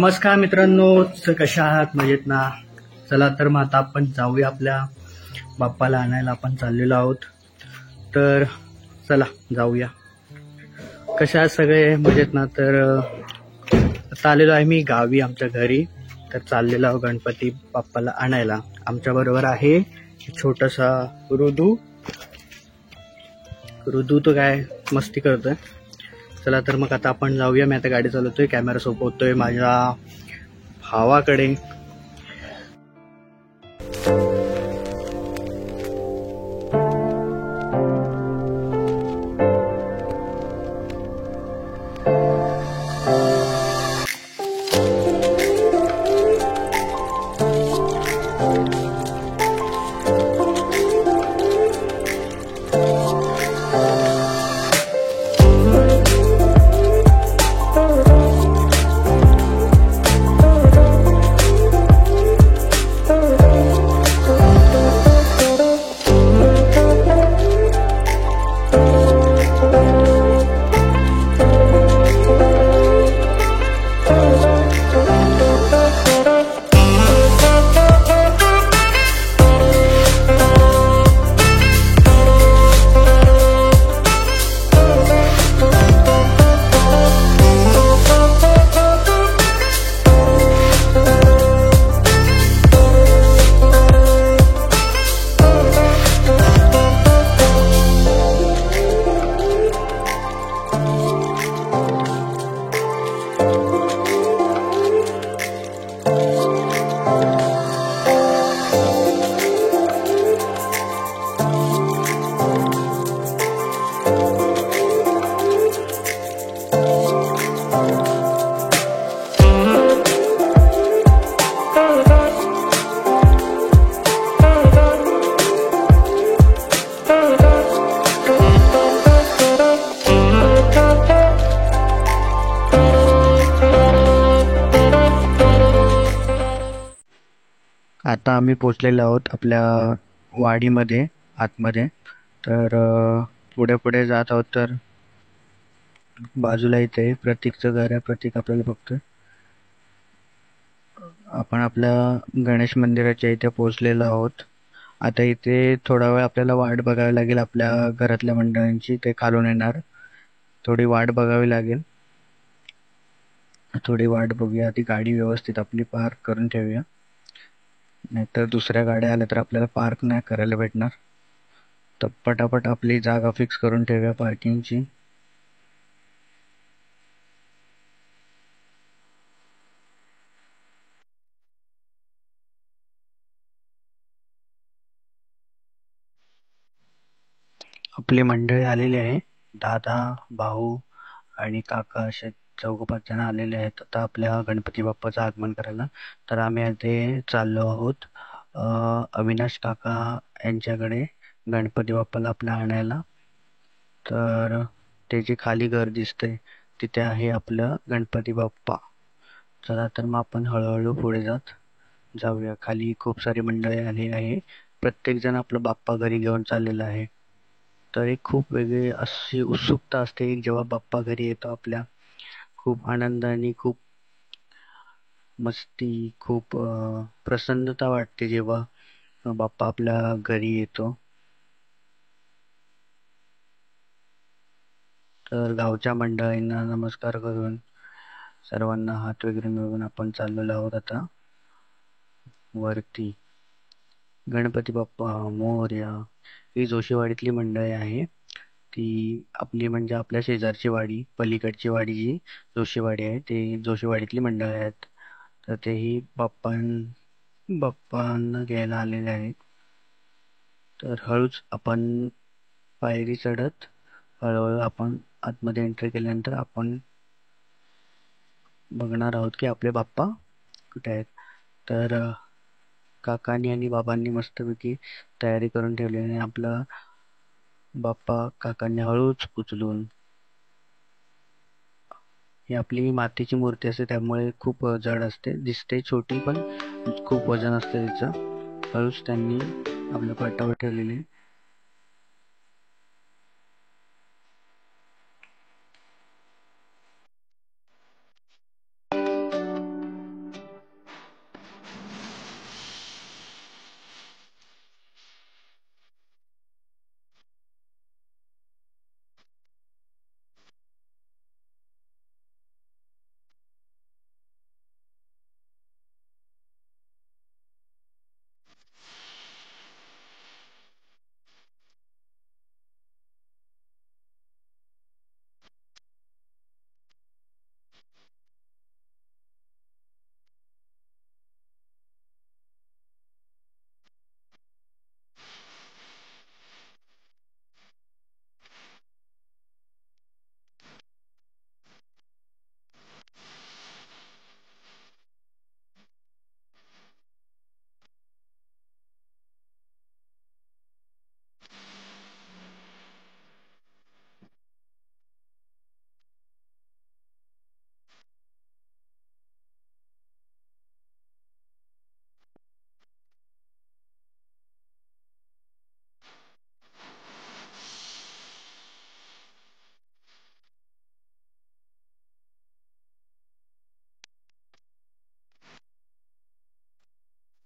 नमस्कार मित्रांनो, कशा आहात? मजेत ना? चला तर मग आता आपण जाऊया आपल्या बाप्पाला आणायला आपण चाललेलो आहोत. तर चला जाऊया. कशा आहात सगळे? मजेत ना? तर आता आलेलो आहे मी गावी आमच्या घरी. तर चाललेलो आहो गणपती बाप्पाला आणायला. आमच्या बरोबर आहे छोटासा रुदू. तो काय मस्ती करतोय. चला तर मग आता आपण जाऊया. मी आता गाडी चालवतोय, कॅमेरा सोपवतोय माझ्या भावाकडे. आता आम्ही पोचलेलो आहोत आपल्या वाडीमध्ये आतमध्ये. तर पुढे पुढे जात आहोत. तर बाजूला इथे प्रतीकचं घर आहे. प्रतीक आपल्याला बघतोय. आपण आपल्या गणेश मंदिराच्या इथे पोचलेलो आहोत. आता इथे थोडा वेळ आपल्याला वाट बघावी लागेल. आपल्या घरातल्या मंडळींची ते खालून येणार. थोडी वाट बघावी लागेल. थोडी वाट बघूया. ती गाडी व्यवस्थित आपली पार्क करून ठेवूया, नाहीतर दुसऱ्या गाड्या आल्या तर आपल्याला पार्क नाही करायला भेटणार. तर पटापट आपली जागा फिक्स करून ठेवूया पार्किंगची. आपली मंडळी आलेली आहे. दादा, भाऊ आणि काका असे 4-5 जण आलेले आहेत आता आपल्या गणपती बाप्पाचं आगमन करायला. तर आम्ही इथे चाललो आहोत अविनाश काका यांच्याकडे गणपती बाप्पाला आपल्या आणायला. तर ते जे खाली घर दिसतंय तिथे आहे आपलं गणपती बाप्पा. चला तर मग आपण हळूहळू पुढे जाऊया. खाली खूप सारी मंडळी आली आहे. प्रत्येक जण आपला बाप्पा घरी घेऊन चाललेला आहे. तर एक खूप वेगळी अशी उत्सुकता असते जेव्हा बाप्पा घरी येतो आपल्या. खूप आनंद आणि खूप मस्ती, खूप प्रसन्नता वाटते जेव्हा बाप्पा आपल्या घरी येतो. तर गावच्या मंडळींना नमस्कार करून सर्वांना हात वगैरे मिळवून आपण चाललेलो आहोत आता वरती. गणपती बाप्पा मोरया ही जोशीवाडीतली मंडळी आहे. ती आपली म्हणजे आपल्या शेजारची वाडी, पलीकडची वाडी जी जोशीवाडी आहे, ते जोशीवाडीतली मंडळी आहेत. तर तेही बाप्पांना घ्यायला आलेले आहेत. तर हळूच आपण पायरी चढत हळूहळू आपण आतमध्ये एंट्री केल्यानंतर आपण बघणार आहोत की आपले बाप्पा कुठे आहेत. तर काकांनी आणि बाबांनी मस्तपैकी तयारी करून ठेवलेली आहे. आपला बाप्पा काकांनी हळूच उचलून, ही आपली मातीची मूर्ती असते त्यामुळे खूप जड असते, दिसते छोटी पण खूप वजन असते तिचं. हळूच त्यांनी आपल्या पाठावर ठेवलेली.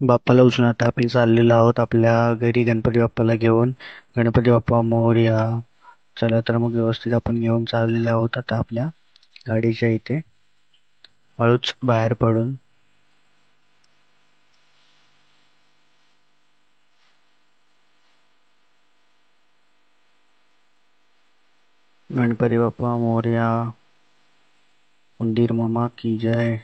बाप्पाला उचलून आता आपण चाललेलो आहोत आपल्या घरी गणपती बाप्पाला घेऊन. गणपती बाप्पा मोरया. चला तर मग व्यवस्थित आपण घेऊन चाललेलो आहोत आता आपल्या गाडीच्या इथे, हळूच बाहेर पडून. गणपती बाप्पा मोरया. उंदीर मामा की जय.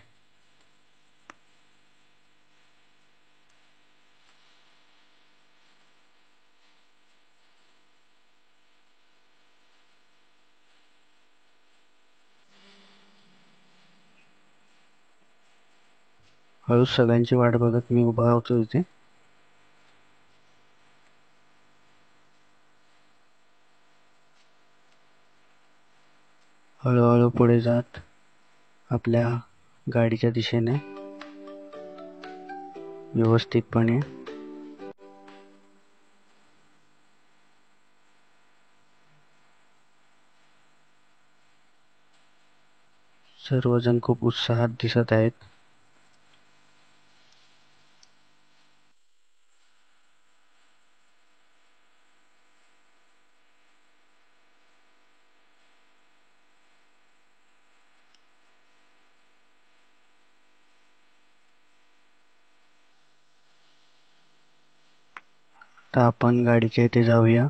हळूच सगळ्यांची वाट बघत मी उभा होतो इथे. हळूहळू पुढे जात आपल्या गाडीच्या दिशेने व्यवस्थितपणे. सर्वजण खूप उत्साहात दिसत आहेत. तर आपण गाडीच्या इथे जाऊया.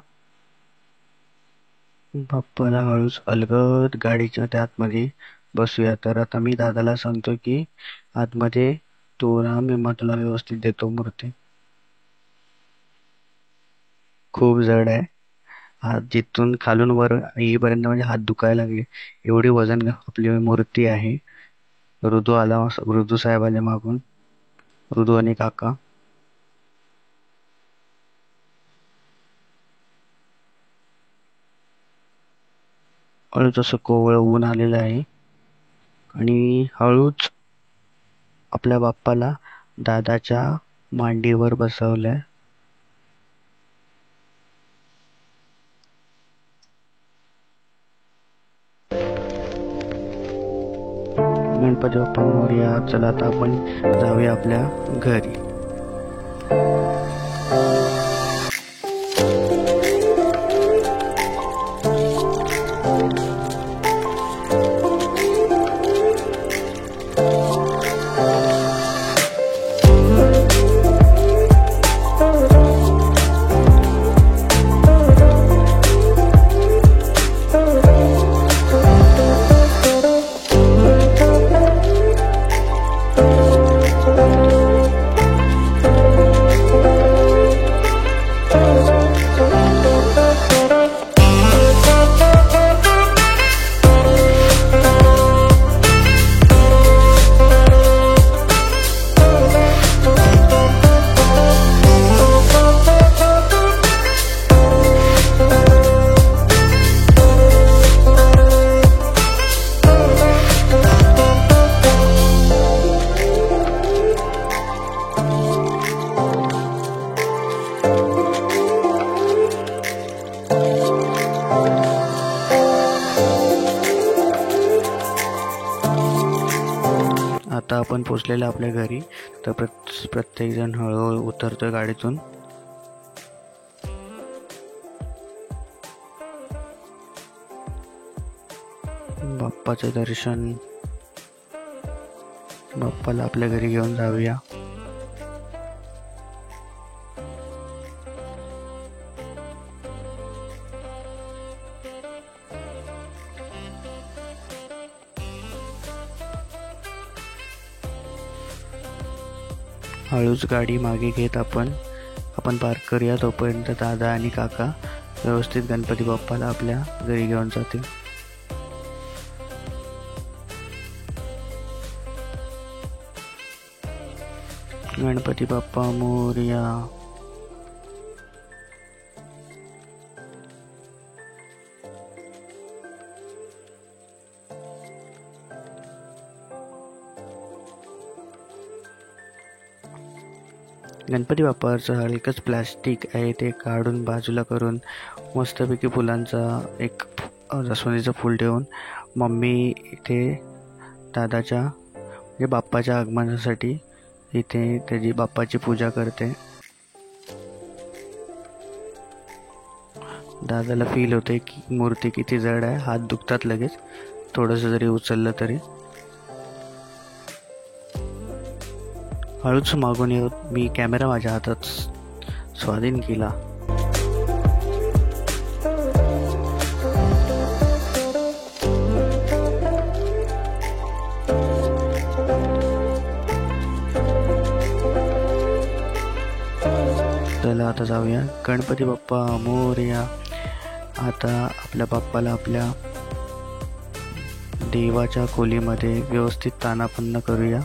बाप्पाला हळूच अलगद गाडीच्या त्या आतमध्ये बसूया. तर आता मी दादाला सांगतो की आतमध्ये तू राहा, मी तुला व्यवस्थित देतो मूर्ती. खूप जड आहे. हात जिथून खालून वर येईपर्यंत म्हणजे हात दुखायला लागले, एवढी वजन आपली मूर्ती आहे. ऋतू साहेब आले मागून, ऋतू आणि काका. हळूच असं कोवळं ऊन आलेलं आहे आणि हळूच आपल्या बाप्पाला दादाच्या मांडीवर बसवलंय. गणपती बाप्पा मोरया. चला आता आपण जाऊया आपल्या घरी. आता आपण पोचलेलो आपल्या घरी. तर प्रत्येक जण हळूहळू उतरतोय गाडीतून. बाप्पाचं दर्शन. बाप्पाला आपल्या घरी घेऊन जाऊया. हळूच गाडी मागे घेत आपण पार्क करूया. तोपर्यंत दादा आणि काका व्यवस्थित गणपती बाप्पाला आपल्या घरी घेऊन जातील. गणपती बाप्पा मोरया. गणपती बाप्पाचं हलकंच प्लॅस्टिक आहे ते काढून बाजूला करून मस्तपैकी फुलांचा एक जास्वंदीचं फूल ठेवून मम्मी इथे दादाच्या म्हणजे बाप्पाच्या आगमनासाठी इथे त्याची बाप्पाची पूजा करते. दादाला फील होते की मूर्ती किती जड आहे, हात दुखतात लगेच थोडंसं जरी उचललं तरी. हळूच मागून येत मी कॅमेरा माझ्या हातात स्वाधीन केला. चला आता जाऊया. गणपती बाप्पा मोरया. आता आपल्या बाप्पाला आपल्या देवाच्या खोलीमध्ये व्यवस्थित तानापन्न करूया.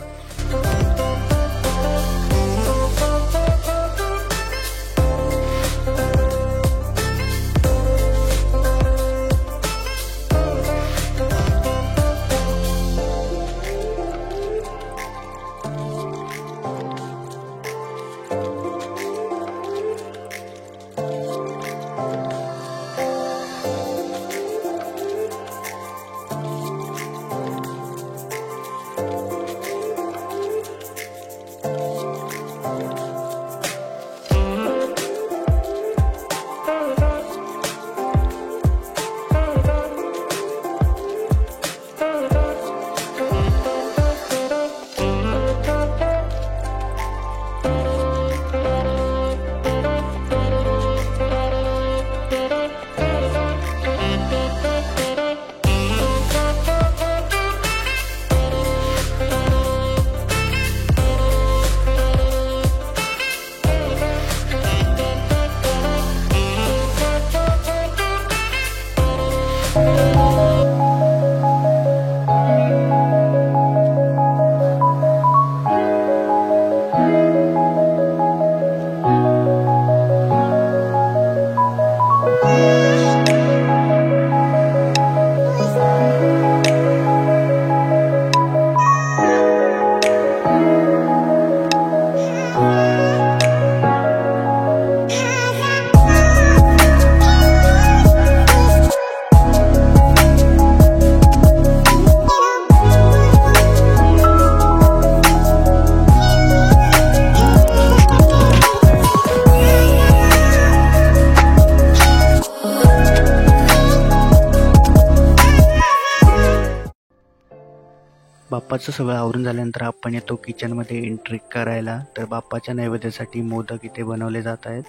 बाप्पाचं सगळं आवरून झाल्यानंतर आपण येतो किचनमध्ये एंट्री करायला. तर बाप्पाच्या नैवेद्यासाठी मोदक इथे बनवले जात आहेत.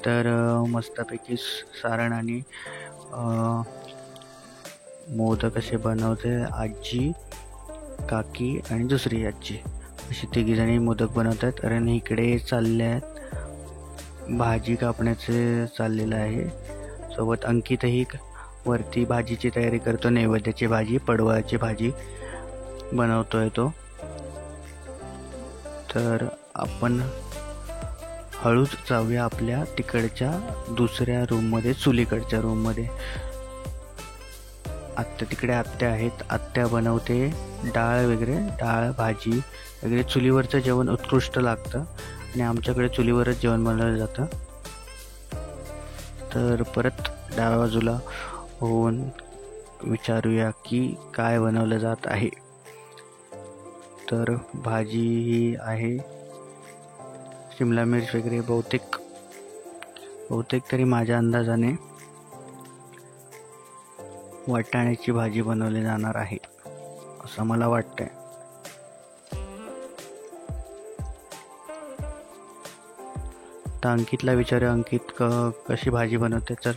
तर मस्तपैकी सारण आणि मोदक असे बनवते आजी, काकी आणि दुसरी आजी, अशी तिघीजणी मोदक बनवत आहेत. आणि इकडे चालले आहेत भाजी कापण्याचे चाललेलं आहे. सोबत अंकितही वरती भाजीची तयारी करतो. नैवेद्याची भाजी, पडवळाची भाजी बनवतोय तो. तर आपण हळूच जाऊया आपल्या तिकडच्या दुसऱ्या रूममध्ये, चुलीकडच्या रूममध्ये. तिकडे आत्या आहेत. आत्या बनवते डाळ वगैरे, डाळ भाजी वगैरे. चुलीवरचं जेवण उत्कृष्ट लागतं आणि आमच्याकडे चुलीवरच जेवण बनवलं जातं. तर परत डाव्या बाजूला होऊन विचारूया की काय बनवलं जात आहे. तर भाजी ही आहे शिमला मिर्च वगैरे, बहुतेक तरी माझ्या अंदाजाने वाटाण्याची भाजी बनवली जाणार आहे असं मला वाटतंय. तर अंकितला विचारूया अंकित कशी भाजी बनवते. तर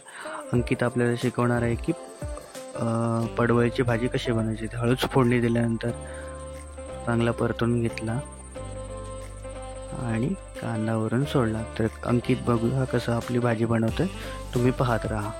अंकित आपल्याला शिकवणार आहे की पडवळीची भाजी कशी बनवायची. हळूच फोडणी दिल्यानंतर चांगला परतून घेतला आणि कांदा वरून सोडला. तर अंकित बघूया कसं आपली भाजी बनवते, तुम्ही पाहत राहा.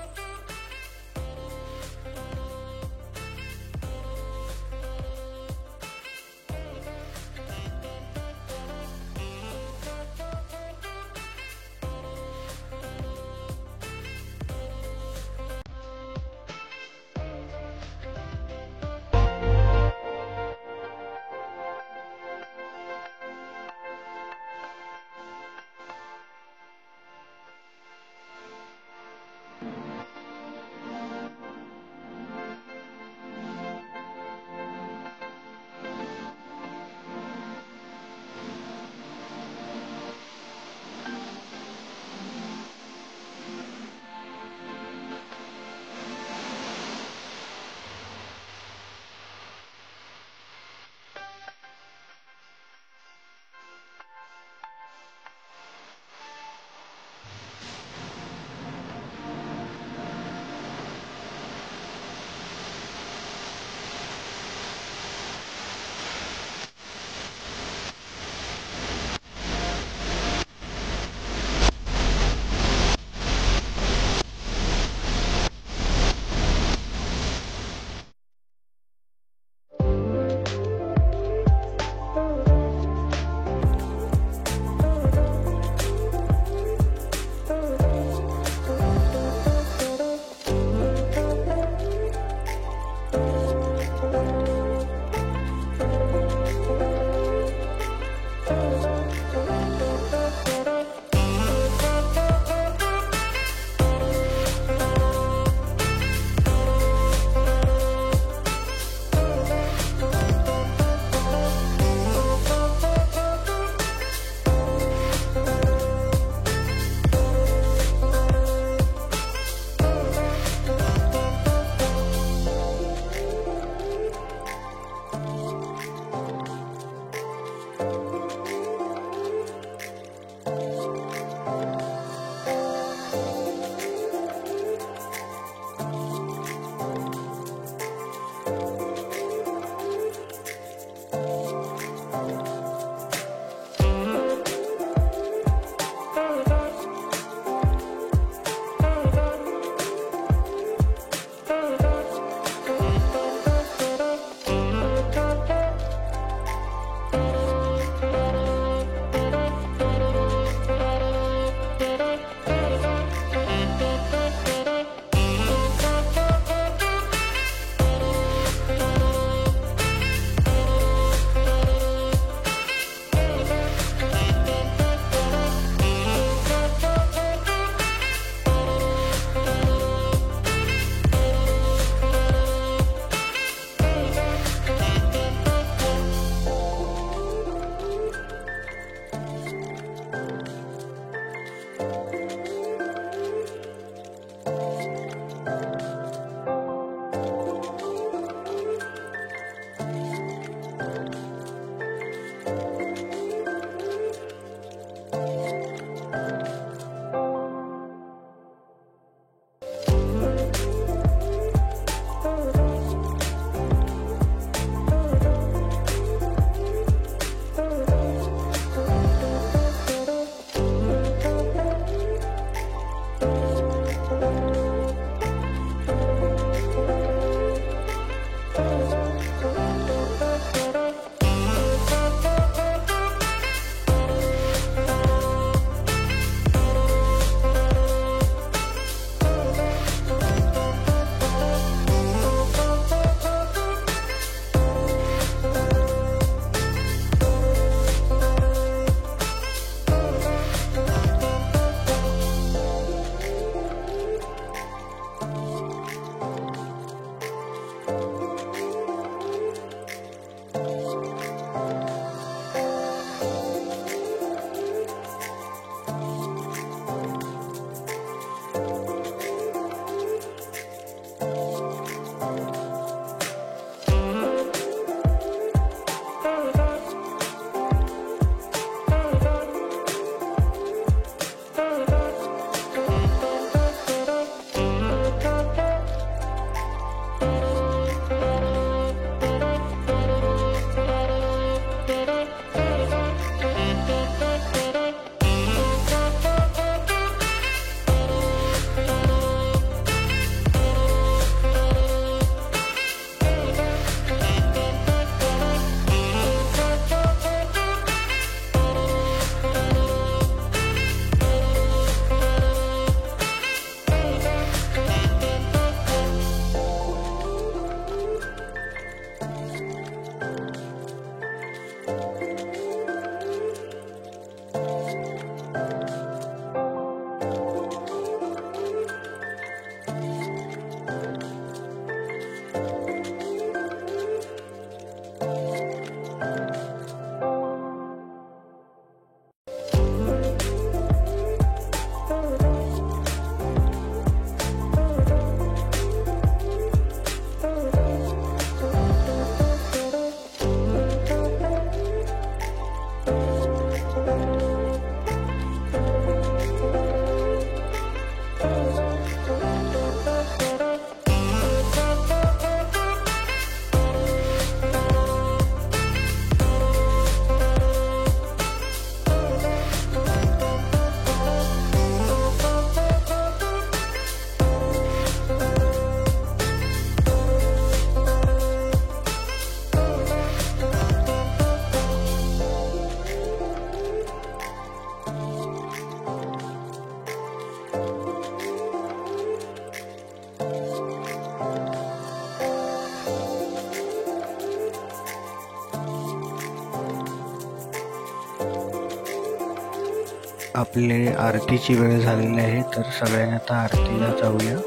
आपले आरतीची वेळ झालेली आहे, तर सगळ्यांनी आता आरतीला जाऊया.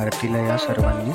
आरतीला या सर्वांनी.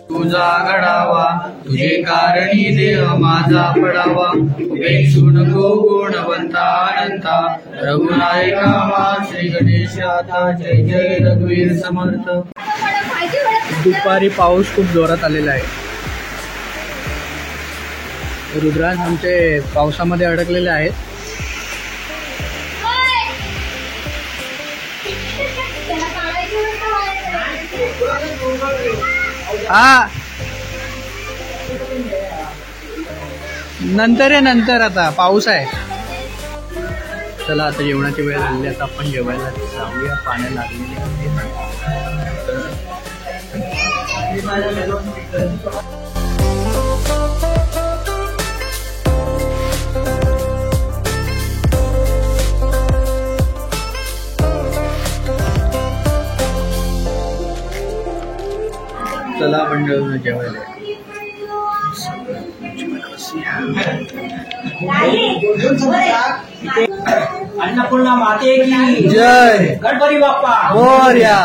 तुझा घडावा तुझे कारणी देह माझा पडावा. उपेक्षू नको गुणवंता अनंता रघुनायका मा श्री गणेशाता. जय जय रघुवीर समर्थ. दुपारी पाऊस खूप जोरात आलेला आहे. रुद्रांश आमचे पावसामध्ये अडकलेले आहेत. हा नंतर आहे, नंतर आता पाऊस आहे. चला आता जेवणाची वेळ झाली, आता आपण जेवायला जाऊया. पाण्या लागलेली चला मंडळ जेवायला. अन्नपूर्णा माते की जय. गणपती बाप्पा मोरया.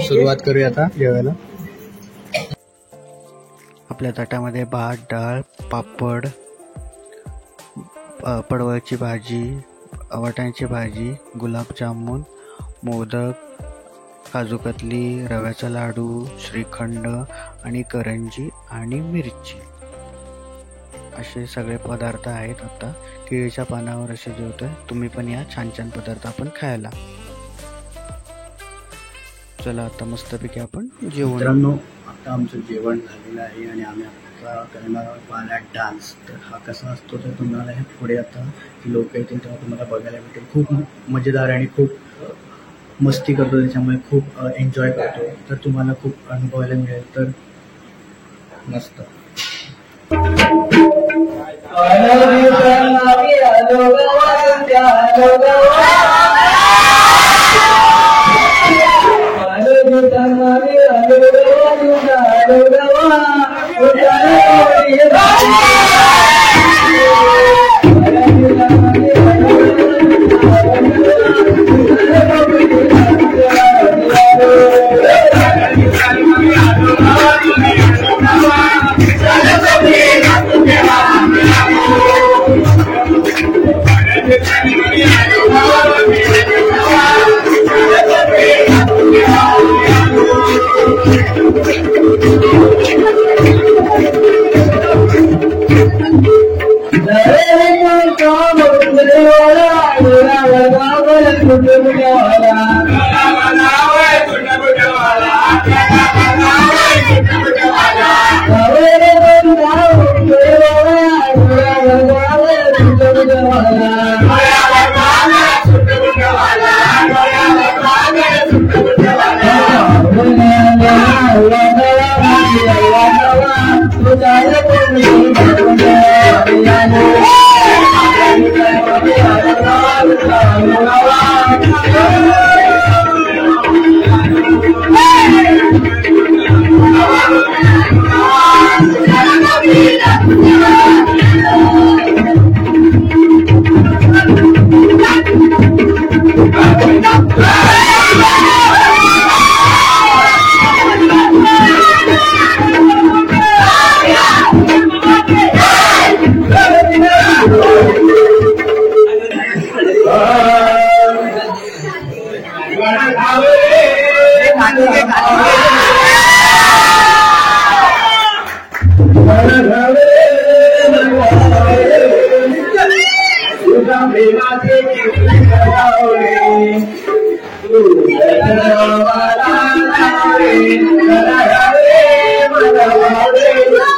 सुरुवात करूया आता जेवायला. आपल्या ताटामध्ये भात, डाळ, पापड, पडवळची भाजी, वाटाण्याची भाजी, गुलाबजामुन, मोदक, काजू कतली, रव्याचा लाडू, श्रीखंड आणि करंजी आणि मिरची असे सगळे पदार्थ आहेत. आता केळीच्या पानावर असे जेवतोय. तुम्ही पण या छान छान पदार्थ आपण खायला. चला आता मस्तपैकी आपण जेवण. मित्रांनो, आता आमचं जेवण झालेलं आहे आणि आम्ही आता करणार आहोत बाला डान्स. तर हा कसा असतो तर तुम्हाला हे पुढे आता लोक येतील तेव्हा तुम्हाला बघायला भेटेल. खूप मजेदार आणि खूप मस्ती करतो, त्याच्यामुळे खूप एन्जॉय करतो. तर तुम्हाला खूप अनुभवायला मिळेल. तर मस्त.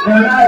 Yeah.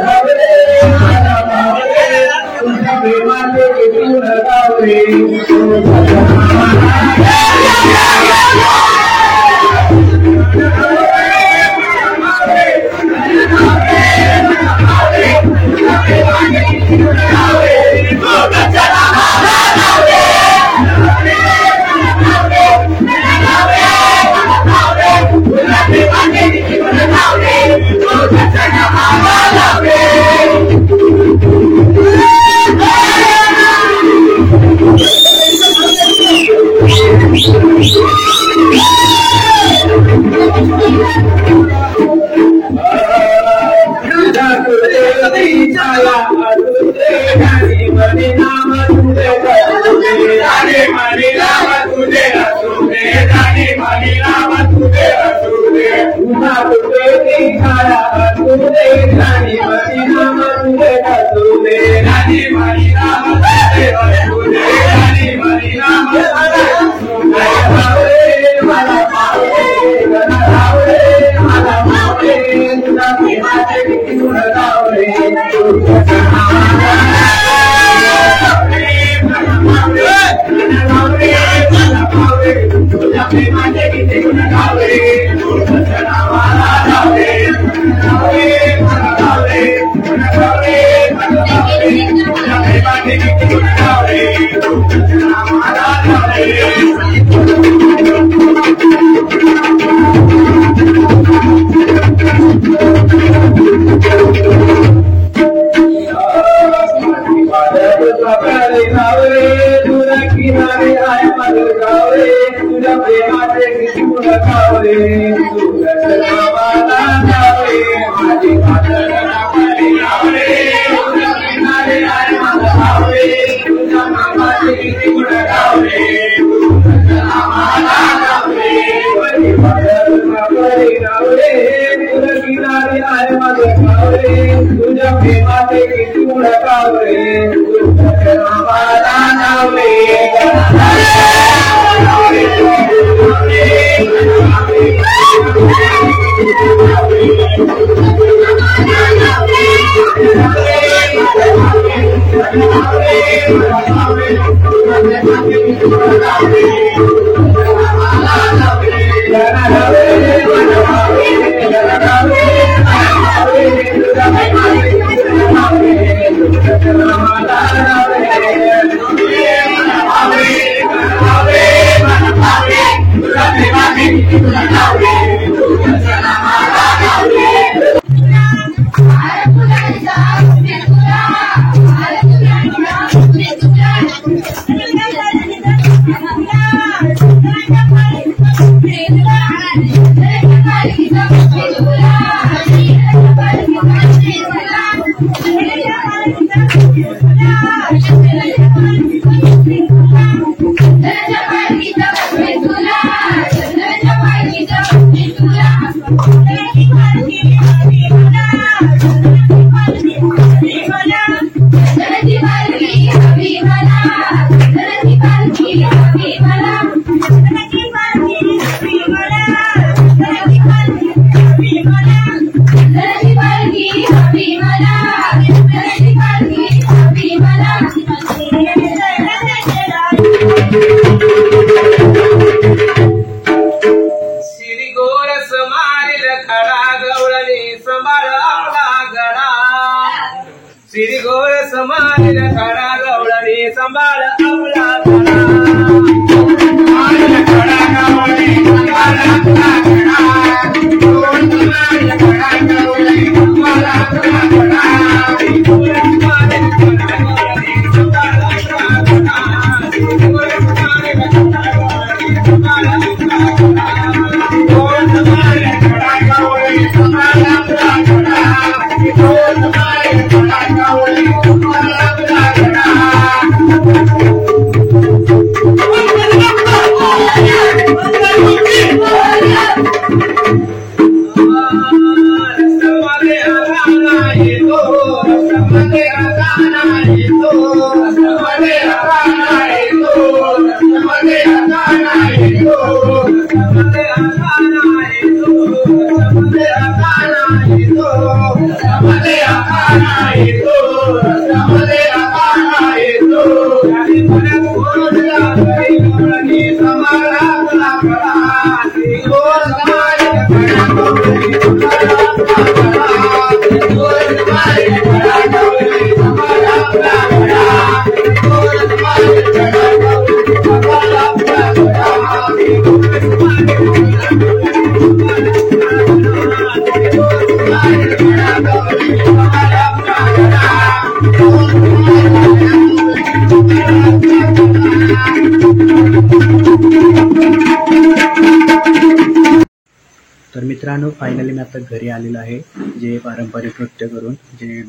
तर मित्रांनो, फायनली मी आता घरी आलेलो आहे. जे पारंपरिक नृत्य करून जे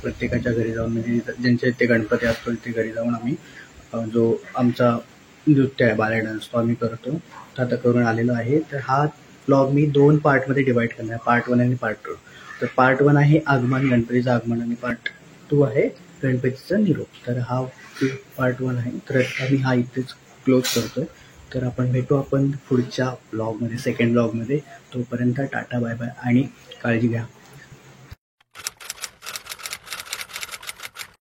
प्रत्येकाच्या घरी जाऊन, म्हणजे ज्यांच्या इथे गणपती असतो तिथे घरी जाऊन आम्ही जो आमचा नृत्य आहे बाल्या डान्स तो आम्ही करतो. तर आता करून आलेलो आहे. तर हा ब्लॉग मी 2 पार्टमध्ये डिवाईड करणार आहे, पार्ट 1 आणि पार्ट 2. तर पार्ट 1 आहे आगमन, गणपतीचं आगमन, आणि पार्ट 2 आहे गणपतीचा निरोप. तर हा पार्ट 1 आहे. तर आता मी हा इथेच क्लोज करतोय. तर आपण भेटू पुढच्या ब्लॉगमध्ये, सेकंड ब्लॉगमध्ये. तोपर्यंत टाटा, बाय बाय आणि काळजी घ्या.